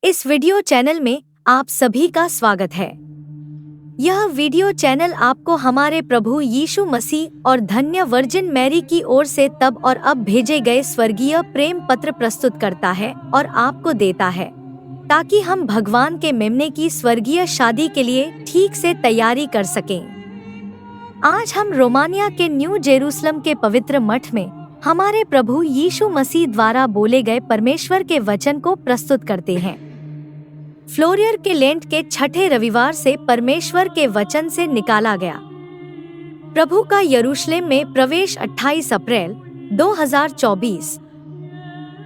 इस video channel में आप सभी का स्वागत है। यह वीडियो चैनल आपको हमारे प्रभु यीशु मसीह और धन्य वर्जिन मैरी की ओर से तब और अब भेजे गए स्वर्गीय प्रेम पत्र प्रस्तुत करता है और आपको देता है, ताकि हम भगवान के मेमने की स्वर्गीय शादी के लिए ठीक से तैयारी कर सकें। आज हम रोमानिया के न्यू जेरूसलम के पवित्र मठ में हमारे प्रभु यीशु मसीह द्वारा बोले गए परमेश्वर के वचन को प्रस्तुत करते हैं। फ्लोरियर के लेंट के छठे रविवार से परमेश्वर के वचन से निकाला गया। प्रभु का यरूशलेम में प्रवेश 28 अप्रैल 2024।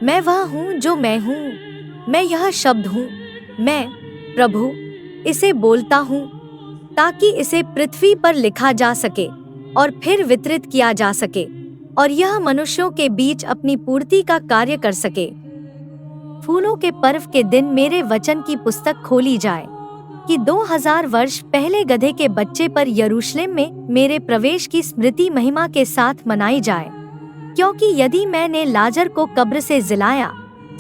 मैं वह हूँ जो मैं हूँ, मैं यह शब्द हूँ, मैं प्रभु इसे बोलता हूँ, ताकि इसे पृथ्वी पर लिखा जा सके और फिर वितरित किया जा सके और यह मनुष्यों के बीच अपनी पूर्ति का कार्य कर सके। फूलों के पर्व के दिन मेरे वचन की पुस्तक खोली जाए कि 2000 वर्ष पहले गधे के बच्चे पर यरूशलेम में मेरे प्रवेश की स्मृति महिमा के साथ मनाई जाए, क्योंकि यदि मैंने लाजर को कब्र से जिलाया,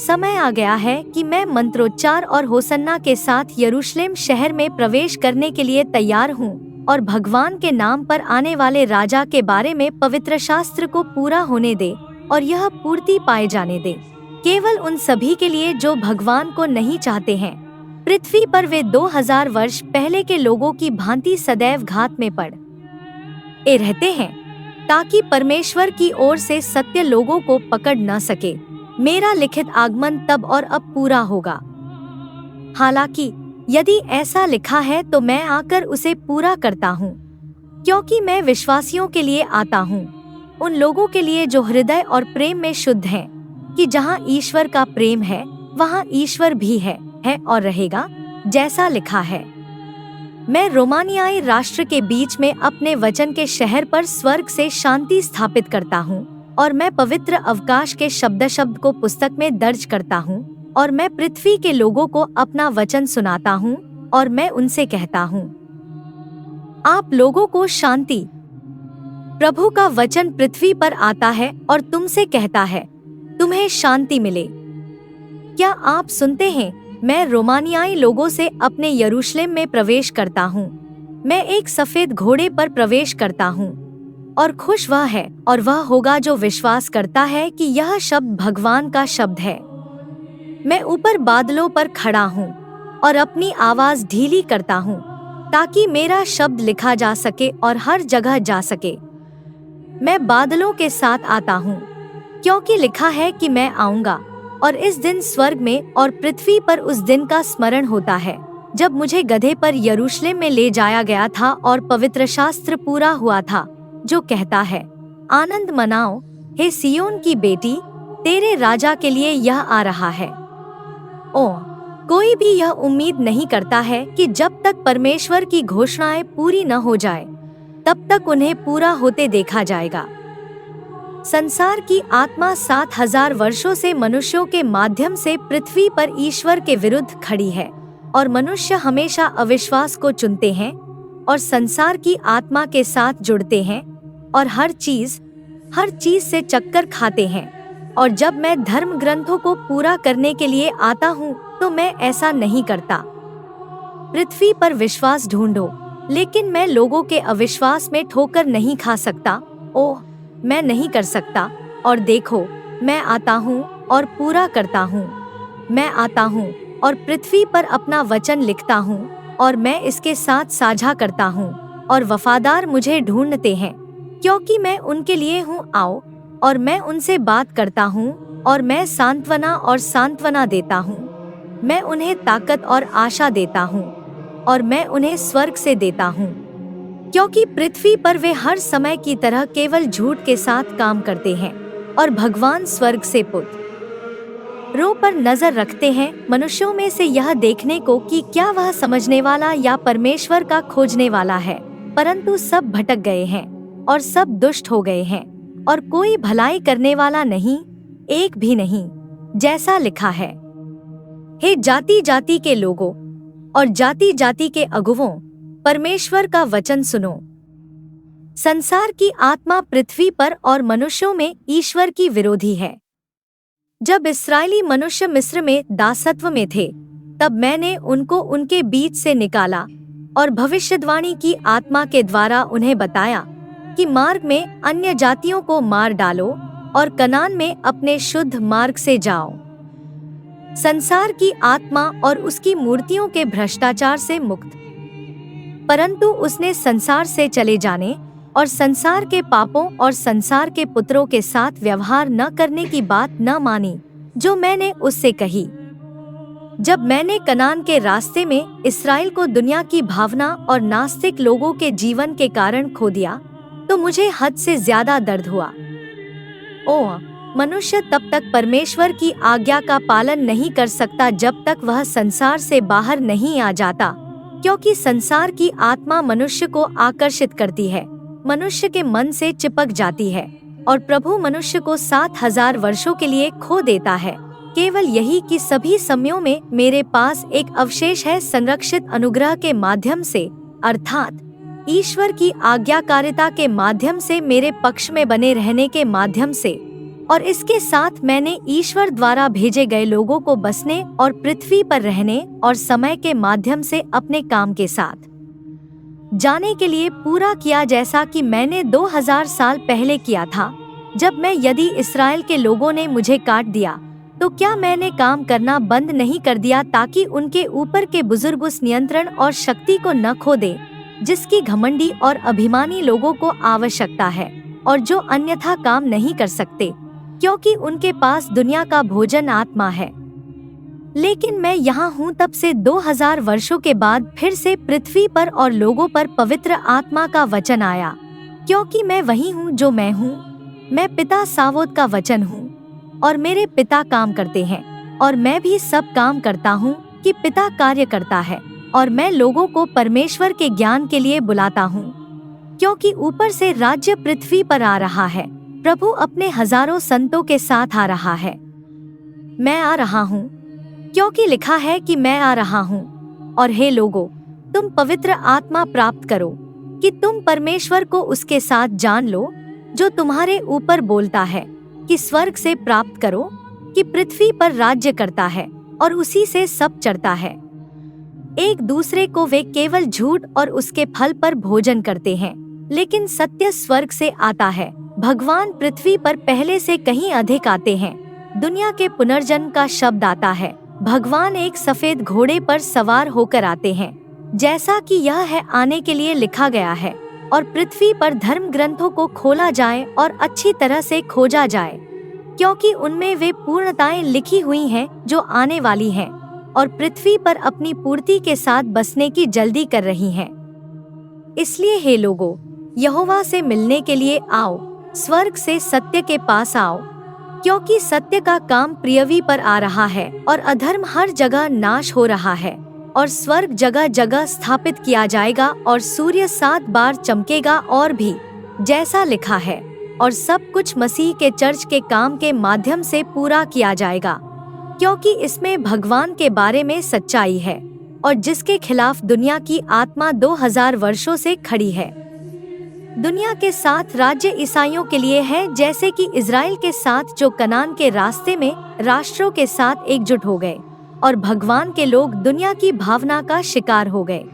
समय आ गया है कि मैं मंत्रोच्चार और होसन्ना के साथ यरूशलेम शहर में प्रवेश करने के लिए तैयार हूँ और भगवान के नाम पर आने वाले राजा के बारे में पवित्र शास्त्र को पूरा होने दे और यह पूर्ति पाए जाने दे, केवल उन सभी के लिए जो भगवान को नहीं चाहते हैं। पृथ्वी पर वे 2000 वर्ष पहले के लोगों की भांति सदैव घात में पड़े रहते हैं, ताकि परमेश्वर की ओर से सत्य लोगों को पकड़ न सके। मेरा लिखित आगमन तब और अब पूरा होगा। हालांकि यदि ऐसा लिखा है तो मैं आकर उसे पूरा करता हूँ, क्योंकि मैं विश्वासियों के लिए आता हूँ, उन लोगों के लिए जो हृदय और प्रेम में शुद्ध हैं, कि जहाँ ईश्वर का प्रेम है वहाँ ईश्वर भी है और रहेगा, जैसा लिखा है। मैं रोमानियाई राष्ट्र के बीच में अपने वचन के शहर पर स्वर्ग से शांति स्थापित करता हूँ और मैं पवित्र अवकाश के शब्द को पुस्तक में दर्ज करता हूँ और मैं पृथ्वी के लोगों को अपना वचन सुनाता हूँ और मैं उनसे कहता हूँ, आप लोगों को शांति। प्रभु का वचन पृथ्वी पर आता है और तुमसे कहता है, तुम्हें शांति मिले। क्या आप सुनते हैं? मैं रोमानियाई लोगों से अपने यरूशलेम में प्रवेश करता हूँ। मैं एक सफेद घोड़े पर प्रवेश करता हूँ और खुश वह है और वह होगा जो विश्वास करता है कि यह शब्द भगवान का शब्द है। मैं ऊपर बादलों पर खड़ा हूँ और अपनी आवाज ढीली करता हूँ, ताकि मेरा शब्द लिखा जा सके और हर जगह जा सके। मैं बादलों के साथ आता हूँ, क्योंकि लिखा है कि मैं आऊंगा और इस दिन स्वर्ग में और पृथ्वी पर उस दिन का स्मरण होता है जब मुझे गधे पर यरूशलेम में ले जाया गया था और पवित्र शास्त्र पूरा हुआ था, जो कहता है, आनंद मनाओ हे सियोन की बेटी, तेरे राजा के लिए यह आ रहा है। कोई भी यह उम्मीद नहीं करता है कि जब तक परमेश्वर की घोषणाएं पूरी न हो जाए तब तक उन्हें पूरा होते देखा जाएगा। संसार की आत्मा 7000 वर्षों से मनुष्यों के माध्यम से पृथ्वी पर ईश्वर के विरुद्ध खड़ी है और मनुष्य हमेशा अविश्वास को चुनते हैं और संसार की आत्मा के साथ जुड़ते हैं और हर चीज से चक्कर खाते हैं। और जब मैं धर्म ग्रंथों को पूरा करने के लिए आता हूँ तो मैं ऐसा नहीं करता। पृथ्वी पर विश्वास ढूंढो, लेकिन मैं लोगों के अविश्वास में ठोकर नहीं खा सकता। मैं नहीं कर सकता। और देखो, मैं आता हूँ और पूरा करता हूँ। मैं आता हूँ और पृथ्वी पर अपना वचन लिखता हूँ और मैं इसके साथ साझा करता हूँ और वफादार मुझे ढूंढते हैं, क्योंकि मैं उनके लिए हूँ। आओ और मैं उनसे बात करता हूँ और मैं सांत्वना देता हूँ। मैं उन्हें ताकत और आशा देता हूँ और मैं उन्हें स्वर्ग से देता हूँ, क्योंकि पृथ्वी पर वे हर समय की तरह केवल झूठ के साथ काम करते हैं और भगवान स्वर्ग से पुत्रों पर नजर रखते हैं, मनुष्यों में से यह देखने को कि क्या वह समझने वाला या परमेश्वर का खोजने वाला है। परंतु सब भटक गए हैं और सब दुष्ट हो गए हैं और कोई भलाई करने वाला नहीं, एक भी नहीं, जैसा लिखा है। हे जाति जाति के लोगों और जाति जाति के अगुवों, परमेश्वर का वचन सुनो। संसार की आत्मा पृथ्वी पर और मनुष्यों में ईश्वर की विरोधी है। जब इस्राएली मनुष्य मिस्र में दासत्व में थे, तब मैंने उनको उनके बीच से निकाला और भविष्यद्वाणी की आत्मा के द्वारा उन्हें बताया कि मार्ग में अन्य जातियों को मार डालो और कनान में अपने शुद्ध मार्ग से जाओ, संसार की आत्मा और उसकी मूर्तियों के भ्रष्टाचार से मुक्त। परंतु उसने संसार से चले जाने और संसार के पापों और संसार के पुत्रों के साथ व्यवहार न करने की बात न मानी जो मैंने उससे कही। जब मैंने कनान के रास्ते में इस्राएल को दुनिया की भावना और नास्तिक लोगों के जीवन के कारण खो दिया तो मुझे हद से ज्यादा दर्द हुआ। मनुष्य तब तक परमेश्वर की आज्ञा का पालन नहीं कर सकता जब तक वह संसार से बाहर नहीं आ जाता, क्योंकि संसार की आत्मा मनुष्य को आकर्षित करती है, मनुष्य के मन से चिपक जाती है और प्रभु मनुष्य को 7000 वर्षों के लिए खो देता है। केवल यही कि सभी समयों में मेरे पास एक अवशेष है संरक्षित अनुग्रह के माध्यम से, अर्थात ईश्वर की आज्ञाकारिता के माध्यम से मेरे पक्ष में बने रहने के माध्यम से, और इसके साथ मैंने ईश्वर द्वारा भेजे गए लोगों को बसने और पृथ्वी पर रहने और समय के माध्यम से अपने काम के साथ जाने के लिए पूरा किया, जैसा कि मैंने 2000 साल पहले किया था। जब यदि इस्राएल के लोगों ने मुझे काट दिया तो क्या मैंने काम करना बंद नहीं कर दिया ताकि उनके ऊपर के बुजुर्ग उस नियंत्रण और शक्ति को न खो दे जिसकी घमंडी और अभिमानी लोगों को आवश्यकता है और जो अन्यथा काम नहीं कर सकते क्योंकि उनके पास दुनिया का भोजन आत्मा है। लेकिन मैं यहाँ हूँ तब से 2000 वर्षों के बाद फिर से पृथ्वी पर और लोगों पर पवित्र आत्मा का वचन आया, क्योंकि मैं वही हूँ जो मैं हूँ। मैं पिता सावोत का वचन हूँ और मेरे पिता काम करते हैं और मैं भी सब काम करता हूँ कि पिता कार्य करता है, और मैं लोगों को परमेश्वर के ज्ञान के लिए बुलाता हूँ, क्योंकि ऊपर से राज्य पृथ्वी पर आ रहा है। प्रभु अपने हजारों संतों के साथ आ रहा है। मैं आ रहा हूँ क्योंकि लिखा है कि मैं आ रहा हूँ। और हे लोगों, तुम पवित्र आत्मा प्राप्त करो कि तुम परमेश्वर को उसके साथ जान लो जो तुम्हारे ऊपर बोलता है, कि स्वर्ग से प्राप्त करो कि पृथ्वी पर राज्य करता है और उसी से सब चढ़ता है। एक दूसरे को वे केवल झूठ और उसके फल पर भोजन करते हैं, लेकिन सत्य स्वर्ग से आता है। भगवान पृथ्वी पर पहले से कहीं अधिक आते हैं। दुनिया के पुनर्जन्म का शब्द आता है। भगवान एक सफेद घोड़े पर सवार होकर आते हैं, जैसा कि यह है आने के लिए लिखा गया है, और पृथ्वी पर धर्म ग्रंथों को खोला जाए और अच्छी तरह से खोजा जाए, क्योंकि उनमें वे पूर्णताएं लिखी हुई हैं जो आने वाली हैं और पृथ्वी पर अपनी पूर्ति के साथ बसने की जल्दी कर रही हैं। इसलिए हे लोगों, यहोवा से मिलने के लिए आओ, स्वर्ग से सत्य के पास आओ, क्योंकि सत्य का काम पृथ्वी पर आ रहा है और अधर्म हर जगह नाश हो रहा है, और स्वर्ग जगह जगह स्थापित किया जाएगा और सूर्य 7 बार चमकेगा और भी, जैसा लिखा है, और सब कुछ मसीह के चर्च के काम के माध्यम से पूरा किया जाएगा, क्योंकि इसमें भगवान के बारे में सच्चाई है और जिसके खिलाफ दुनिया की आत्मा 2000 वर्षों से खड़ी है। दुनिया के 7 राज्य ईसाइयों के लिए है, जैसे कि इज़राइल के साथ जो कनान के रास्ते में राष्ट्रों के साथ एकजुट हो गए और भगवान के लोग दुनिया की भावना का शिकार हो गए।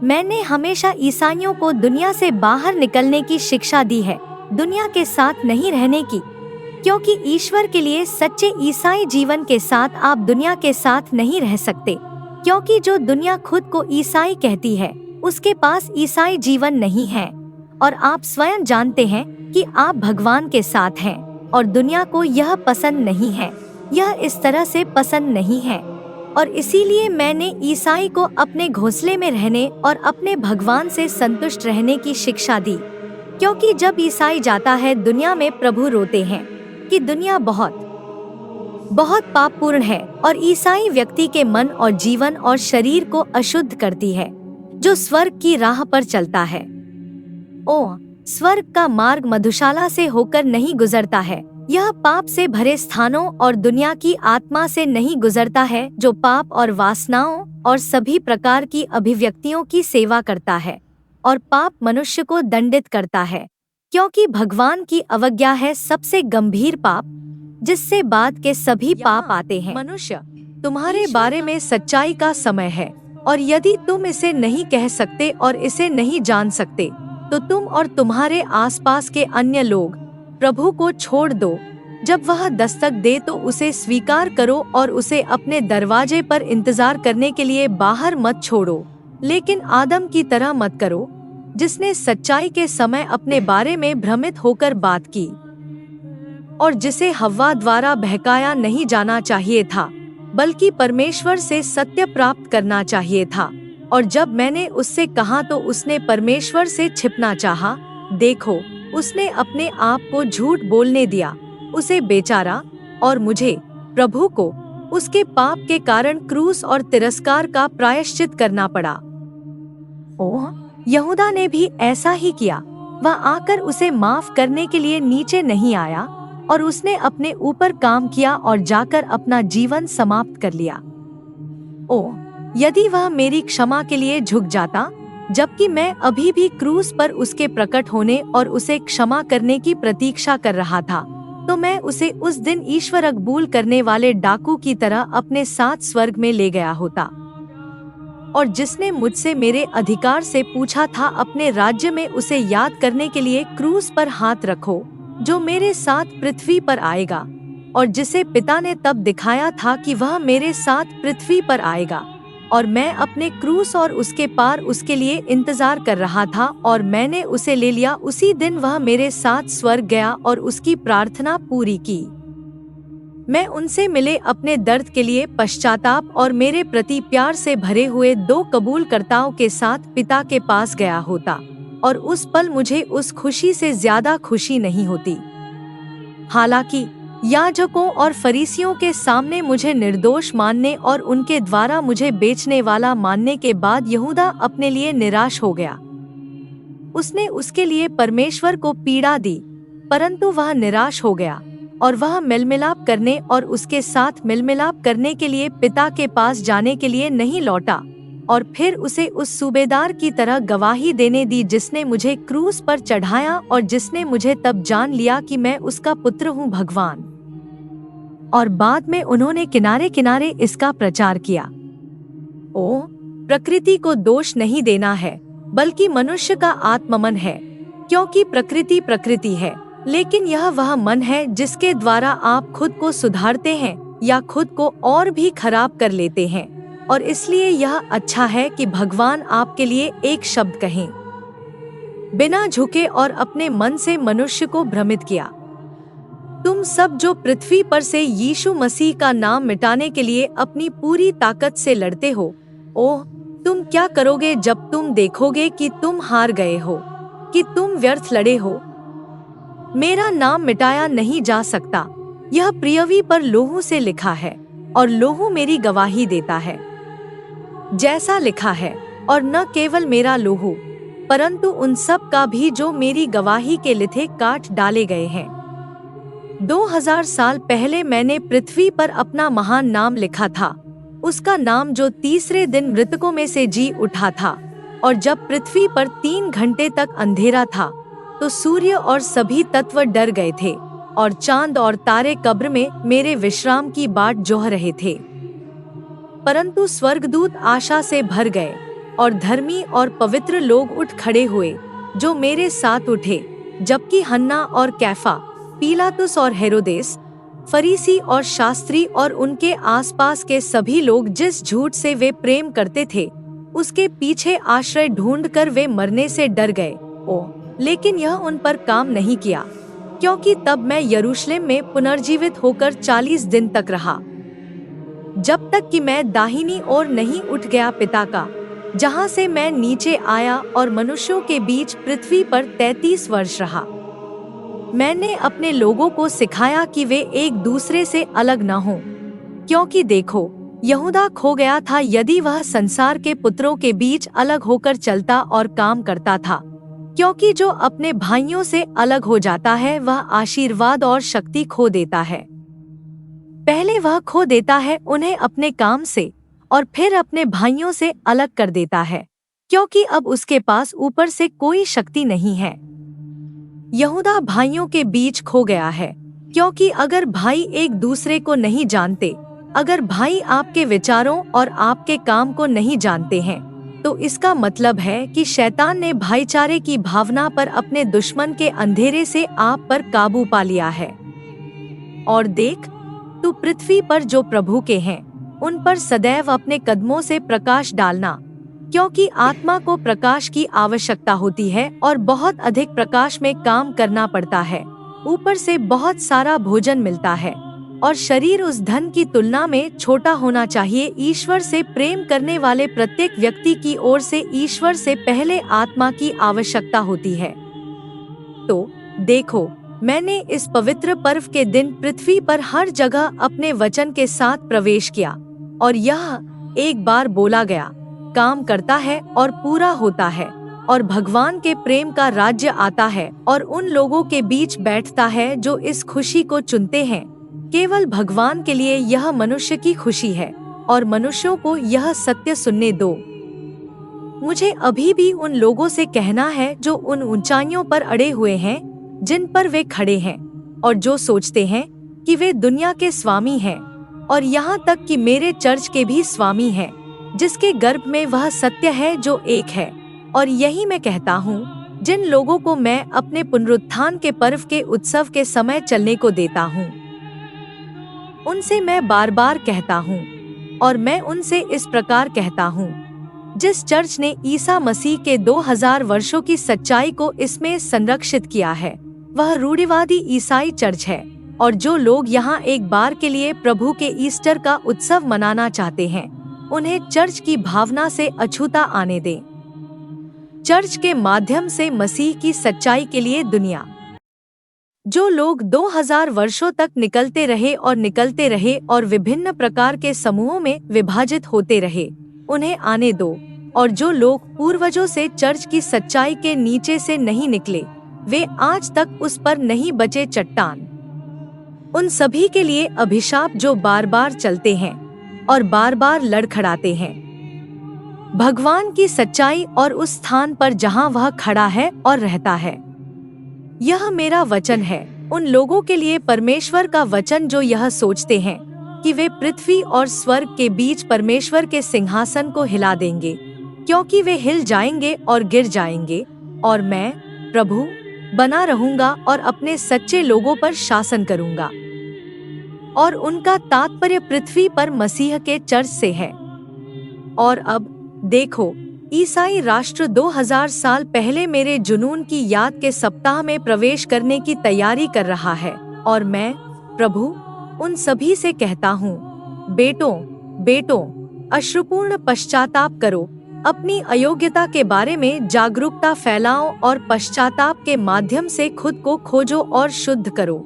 मैंने हमेशा ईसाइयों को दुनिया से बाहर निकलने की शिक्षा दी है, दुनिया के साथ नहीं रहने की, क्योंकि ईश्वर के लिए सच्चे ईसाई जीवन के साथ आप दुनिया के साथ नहीं रह सकते, क्योंकि जो दुनिया खुद को ईसाई कहती है उसके पास ईसाई जीवन नहीं है, और आप स्वयं जानते हैं कि आप भगवान के साथ हैं और दुनिया को यह पसंद नहीं है, यह इस तरह से पसंद नहीं है। और इसीलिए मैंने ईसाई को अपने घोंसले में रहने और अपने भगवान से संतुष्ट रहने की शिक्षा दी, क्योंकि जब ईसाई जाता है दुनिया में, प्रभु रोते हैं कि दुनिया बहुत पापपूर्ण है, और ईसाई व्यक्ति के मन और जीवन और शरीर को अशुद्ध करती है जो स्वर्ग की राह पर चलता है। स्वर्ग का मार्ग मधुशाला से होकर नहीं गुजरता है, यह पाप से भरे स्थानों और दुनिया की आत्मा से नहीं गुजरता है जो पाप और वासनाओं और सभी प्रकार की अभिव्यक्तियों की सेवा करता है, और पाप मनुष्य को दंडित करता है, क्योंकि भगवान की अवज्ञा है सबसे गंभीर पाप, जिससे बाद के सभी पाप आते हैं। मनुष्य तुम्हारे बारे में सच्चाई का समय है, और यदि तुम इसे नहीं कह सकते और इसे नहीं जान सकते, तो तुम और तुम्हारे आसपास के अन्य लोग प्रभु को छोड़ दो। जब वह दस्तक दे तो उसे स्वीकार करो और उसे अपने दरवाजे पर इंतजार करने के लिए बाहर मत छोड़ो। लेकिन आदम की तरह मत करो, जिसने सच्चाई के समय अपने बारे में भ्रमित होकर बात की और जिसे हव्वा द्वारा बहकाया नहीं जाना चाहिए था, बल्कि परमेश्वर से सत्य प्राप्त करना चाहिए था। और जब मैंने उससे कहा तो उसने परमेश्वर से छिपना चाहा। देखो, उसने अपने आप को झूठ बोलने दिया, उसे बेचारा और मुझे, प्रभु को, उसके पाप के कारण क्रूस और तिरस्कार का प्रायश्चित करना पड़ा। ओह, यहूदा ने भी ऐसा ही किया। वह आकर उसे माफ करने के लिए नीचे नहीं आया और उसने अपने ऊपर काम किया और जाकर अपना जीवन समाप्त कर लिया। ओह, यदि वह मेरी क्षमा के लिए झुक जाता, जबकि मैं अभी भी क्रूस पर उसके प्रकट होने और उसे क्षमा करने की प्रतीक्षा कर रहा था, तो मैं उसे उस दिन ईश्वर अकबूल करने वाले डाकू की तरह अपने साथ स्वर्ग में ले गया होता। और जिसने मुझसे मेरे अधिकार से पूछा था, अपने राज्य में उसे याद करने के लिए क्रूस पर हाथ रखो, जो मेरे साथ पृथ्वी पर आएगा। और जिसे पिता ने तब दिखाया था कि वह मेरे साथ पृथ्वी पर आएगा, और मैं अपने क्रूस और उसके पार उसके लिए इंतजार कर रहा था, और मैंने उसे ले लिया। उसी दिन वह मेरे साथ स्वर्ग गया और उसकी प्रार्थना पूरी की। मैं उनसे मिले अपने दर्द के लिए पश्चाताप और मेरे प्रति प्यार से भरे हुए 2 कबूलकर्ताओं के साथ पिता के पास गया होता, और उस पल मुझे उस खुशी से ज्यादा खुशी नहीं होती। हालांकि याजकों और फरीसियों के सामने मुझे निर्दोष मानने और उनके द्वारा मुझे बेचने वाला मानने के बाद यहूदा अपने लिए निराश हो गया। उसने उसके लिए परमेश्वर को पीड़ा दी, परंतु वह निराश हो गया और वह मिलमिलाप करने और उसके साथ मिलमिलाप करने के लिए पिता के पास जाने के लिए नहीं लौटा। और फिर उसे उस सूबेदार की तरह गवाही देने दी जिसने मुझे क्रूस पर चढ़ाया और जिसने मुझे तब जान लिया कि मैं उसका पुत्र हूँ, भगवान। और बाद में उन्होंने किनारे किनारे इसका प्रचार किया। ओ, प्रकृति को दोष नहीं देना है, बल्कि मनुष्य का आत्ममन है, क्योंकि प्रकृति प्रकृति है, लेकिन यह वह मन है जिसके द्वारा आप खुद को सुधारते हैं या खुद को और भी खराब कर लेते हैं। और इसलिए यह अच्छा है कि भगवान आपके लिए एक शब्द कहें। बिना झुके और अपने मन से मनुष्य को भ्रमित किया। तुम सब जो पृथ्वी पर से यीशु मसीह का नाम मिटाने के लिए अपनी पूरी ताकत से लड़ते हो, ओह, तुम क्या करोगे जब तुम देखोगे कि तुम हार गए हो, कि तुम व्यर्थ लड़े हो। मेरा नाम मिटाया नहीं जा सकता, यह प्रियवी पर लोहू से लिखा है, और लोहू मेरी गवाही देता है, जैसा लिखा है। और न केवल मेरा लोहू, परंतु उन सब का भी जो मेरी गवाही के लिथे काट डाले गए हैं। 2000 साल पहले मैंने पृथ्वी पर अपना महान नाम लिखा था, उसका नाम जो तीसरे दिन मृतकों में से जी उठा था। और जब पृथ्वी पर 3 घंटे तक अंधेरा था, तो सूर्य और सभी तत्व डर गए थे, और चांद और तारे कब्र में मेरे विश्राम की बाट जोह रहे थे। परंतु स्वर्गदूत आशा से भर गए, और धर्मी और पवित्र लोग उठ खड़े हुए, जो मेरे साथ उठे, जबकि हन्ना और कैफा, पीलातुस और हेरोदेस, फरीसी और शास्त्री और उनके आसपास के सभी लोग जिस झूठ से वे प्रेम करते थे, उसके पीछे आश्रय ढूंढकर वे मरने से डर गए। ओह, लेकिन यह उन पर काम नहीं किया, क्योंकि तब मैं यरूशलेम में पुनर्जीवित होकर 40 दिन तक रहा, जब तक कि मैं दाहिनी ओर नहीं उठ गया पिता का, जहां से मैं नीचे आया और मनुष्यों के बीच पृथ्वी पर 33 वर्ष रहा। मैंने अपने लोगों को सिखाया कि वे एक दूसरे से अलग न हों, क्योंकि देखो, यहूदा खो गया था यदि वह संसार के पुत्रों के बीच अलग होकर चलता और काम करता था, क्योंकि जो अपने भाइयों से अलग हो जाता है वह आशीर्वाद और शक्ति खो देता है। पहले वह खो देता है उन्हें अपने काम से, और फिर अपने भाइयों से अलग कर देता है, क्योंकि अब उसके पास ऊपर से कोई शक्ति नहीं है। यहूदा भाइयों के बीच खो गया है, क्योंकि अगर भाई एक दूसरे को नहीं जानते, अगर भाई आपके विचारों और आपके काम को नहीं जानते हैं, तो इसका मतलब है कि शैतान ने भाईचारे की भावना पर अपने दुश्मन के अंधेरे से आप पर काबू पा लिया है। और देख, तू पृथ्वी पर जो प्रभु के हैं, उन पर सदैव अपने कदमों से प्रकाश डालना, क्योंकि आत्मा को प्रकाश की आवश्यकता होती है और बहुत अधिक प्रकाश में काम करना पड़ता है। ऊपर से बहुत सारा भोजन मिलता है और शरीर उस धन की तुलना में छोटा होना चाहिए। ईश्वर से प्रेम करने वाले प्रत्येक व्यक्ति की ओर से ईश्वर से पहले आत्मा की आवश्यकता होती है। तो देखो, मैंने इस पवित्र पर्व के दिन पृथ्वी पर हर जगह अपने वचन के साथ प्रवेश किया, और यह एक बार बोला गया, काम करता है और पूरा होता है, और भगवान के प्रेम का राज्य आता है और उन लोगों के बीच बैठता है जो इस खुशी को चुनते हैं। केवल भगवान के लिए यह मनुष्य की खुशी है, और मनुष्यों को यह सत्य सुनने दो। मुझे अभी भी उन लोगों से कहना है जो उन ऊंचाइयों पर अड़े हुए हैं जिन पर वे खड़े हैं, और जो सोचते हैं कि वे दुनिया के स्वामी हैं, और यहाँ तक कि मेरे चर्च के भी स्वामी हैं, जिसके गर्भ में वह सत्य है जो एक है। और यही मैं कहता हूँ, जिन लोगों को मैं अपने पुनरुत्थान के पर्व के उत्सव के समय चलने को देता हूँ, उनसे मैं बार बार कहता हूँ, और मैं उनसे इस प्रकार कहता हूँ, जिस चर्च ने ईसा मसीह के 2000 वर्षों की सच्चाई को इसमें संरक्षित किया है, वह रूढ़िवादी ईसाई चर्च है। और जो लोग यहाँ एक बार के लिए प्रभु के ईस्टर का उत्सव मनाना चाहते हैं, उन्हें चर्च की भावना से अछूता आने दें। चर्च के माध्यम से मसीह की सच्चाई के लिए दुनिया। जो लोग 2000 वर्षों तक निकलते रहे और विभिन्न प्रकार के समूहों में विभाजित होते रहे, उन्हें आने दो। और जो लोग पूर्वजों से चर्च की सच्चाई के नीचे से नहीं निकले, वे आज तक उस पर नहीं बचे चट्टान। उन सभी के लिए अभिशाप जो बार बार चलते हैं और बार बार लड़खड़ाते हैं भगवान की सच्चाई और उस स्थान पर जहां वह खड़ा है और रहता है। यह मेरा वचन है उन लोगों के लिए, परमेश्वर का वचन जो यह सोचते हैं कि वे पृथ्वी और स्वर्ग के बीच परमेश्वर के सिंहासन को हिला देंगे, क्योंकि वे हिल जाएंगे और गिर जाएंगे, और मैं प्रभु बना रहूंगा और अपने सच्चे लोगों पर शासन करूंगा। और उनका तात्पर्य पृथ्वी पर मसीह के चर्च से है। और अब देखो, ईसाई राष्ट्र 2000 साल पहले मेरे जुनून की याद के सप्ताह में प्रवेश करने की तैयारी कर रहा है, और मैं प्रभु उन सभी से कहता हूँ, बेटों, अश्रुपूर्ण पश्चाताप करो, अपनी अयोग्यता के बारे में जागरूकता फैलाओ और पश्चाताप के माध्यम से खुद को खोजो और शुद्ध करो।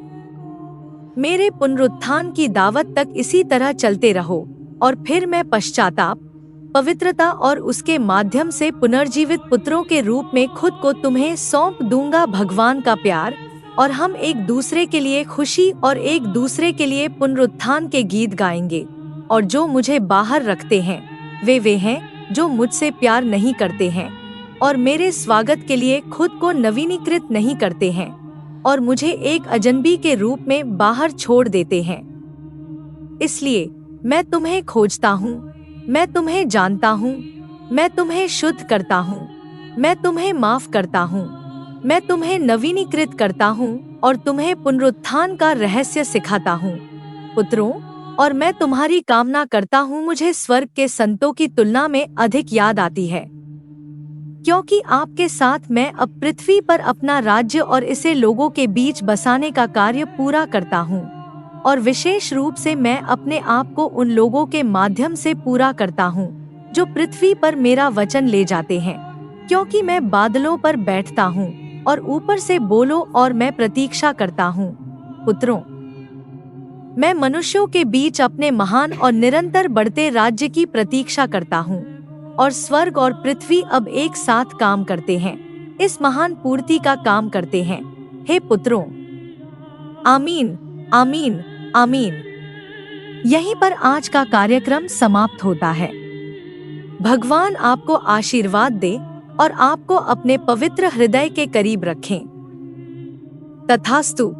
मेरे पुनरुत्थान की दावत तक इसी तरह चलते रहो, और फिर मैं पश्चाताप, पवित्रता और उसके माध्यम से पुनर्जीवित पुत्रों के रूप में खुद को तुम्हें सौंप दूंगा। भगवान का प्यार, और हम एक दूसरे के लिए खुशी और एक दूसरे के लिए पुनरुत्थान के गीत गाएंगे। और जो मुझे बाहर रखते हैं, वे हैं जो मुझसे प्यार नहीं करते हैं और मेरे स्वागत के लिए खुद को नवीनीकृत नहीं करते हैं, और मुझे एक अजनबी के रूप में बाहर छोड़ देते हैं। इसलिए मैं तुम्हें खोजता हूँ, मैं तुम्हें जानता हूँ, मैं तुम्हें शुद्ध करता हूँ, मैं तुम्हें माफ करता हूँ, मैं तुम्हें नवीनीकृत करता हूँ और तुम्हें पुनरुत्थान का रहस्य सिखाता हूँ, पुत्रों। और मैं तुम्हारी कामना करता हूँ मुझे स्वर्ग के संतों की तुलना में अधिक याद आती है, क्योंकि आपके साथ मैं अब पृथ्वी पर अपना राज्य और इसे लोगों के बीच बसाने का कार्य पूरा करता हूँ। और विशेष रूप से मैं अपने आप को उन लोगों के माध्यम से पूरा करता हूँ जो पृथ्वी पर मेरा वचन ले जाते हैं, क्योंकि मैं बादलों पर बैठता हूँ और ऊपर से बोलो और मैं प्रतीक्षा करता हूँ। पुत्रों, मैं मनुष्यों के बीच अपने महान और निरंतर बढ़ते राज्य की प्रतीक्षा करता हूँ, और स्वर्ग और पृथ्वी अब एक साथ काम करते हैं, इस महान पूर्ति का काम करते हैं। हे पुत्रों, आमीन, आमीन, आमीन। यहीं पर आज का कार्यक्रम समाप्त होता है। भगवान आपको आशीर्वाद दे और आपको अपने पवित्र हृदय के करीब रखें। तथास्तु।